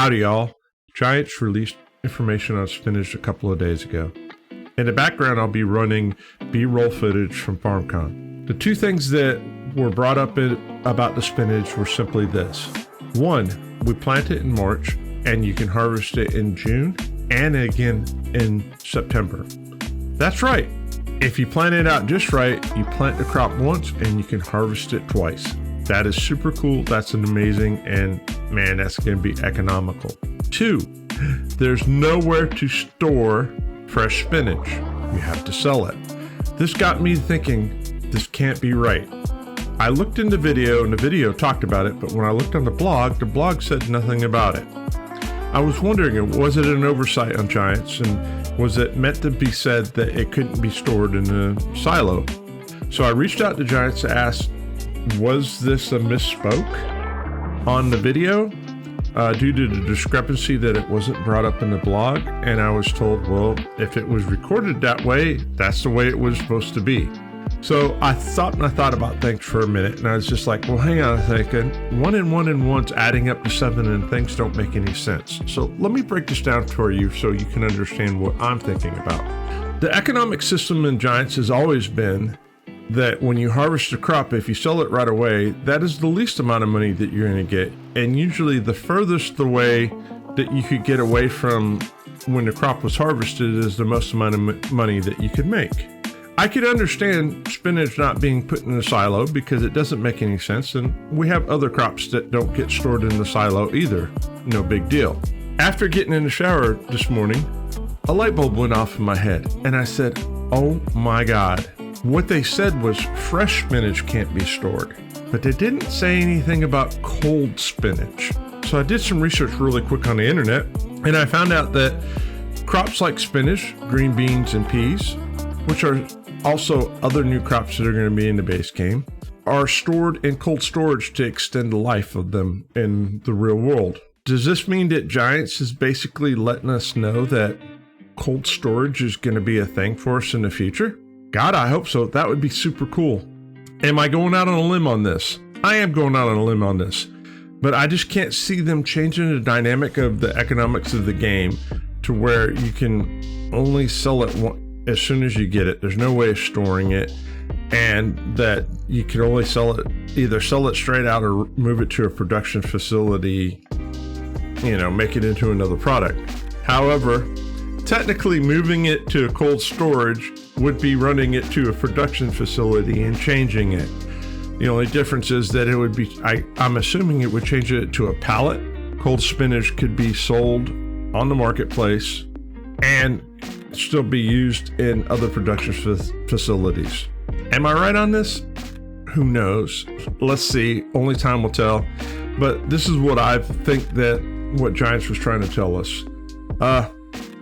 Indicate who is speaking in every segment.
Speaker 1: Howdy y'all. Giants released information on spinach a couple of days ago. In the background, I'll be running B-roll footage from FarmCon. The two things that were brought up about the spinach were simply this. One, we plant it in March and you can harvest it in June and again in September. That's right. If you plant it out just right, you plant the crop once and you can harvest it twice. That is super cool. That's an amazing, and man, that's going to be economical. Two, there's nowhere to store fresh spinach. You have to sell it. This got me thinking, this can't be right. I looked in the video and the video talked about it, but when I looked on the blog said nothing about it. I was wondering, was it an oversight on Giants, and was it meant to be said that it couldn't be stored in a silo? So I reached out to Giants to ask, was this a misspoke on the video due to the discrepancy that it wasn't brought up in the blog? And I was told, well, if it was recorded that way, that's the way it was supposed to be. So I thought about things for a minute, and I was just like, well, hang on a second. 1 and 1 and 1's adding up to 7, and things don't make any sense. So let me break this down for you so you can understand what I'm thinking about. The economic system in Giants has always been that when you harvest a crop, if you sell it right away, that is the least amount of money that you're going to get. And usually the furthest away that you could get away from when the crop was harvested is the most amount of money that you could make. I could understand spinach not being put in a silo because it doesn't make any sense, and we have other crops that don't get stored in the silo either. No big deal. After getting in the shower this morning, a light bulb went off in my head, and I said, oh my God. What they said was fresh spinach can't be stored, but they didn't say anything about cold spinach. So I did some research really quick on the internet, and I found out that crops like spinach, green beans, and peas, which are also other new crops that are going to be in the base game, are stored in cold storage to extend the life of them in the real world. Does this mean that Giants is basically letting us know that cold storage is going to be a thing for us in the future? God, I hope so. That would be super cool. Am I going out on a limb on this? I am going out on a limb on this, but I just can't see them changing the dynamic of the economics of the game to where you can only sell it as soon as you get it. There's no way of storing it, and that you can only either sell it straight out or move it to a production facility, make it into another product. However, technically moving it to a cold storage would be running it to a production facility and changing it. The only difference is that it would be, I'm assuming it would change it to a pallet. Cold spinach could be sold on the marketplace and still be used in other production facilities. Am I right on this? Who knows? Let's see. Only time will tell. But this is what I think what Giants was trying to tell us.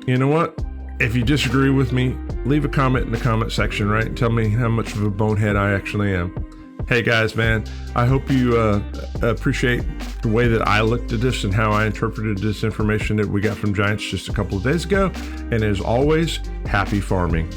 Speaker 1: You know what? If you disagree with me, leave a comment in the comment section, right? And tell me how much of a bonehead I actually am. Hey guys, man, I hope you appreciate the way that I looked at this and how I interpreted this information that we got from Giants just a couple of days ago. And as always, happy farming.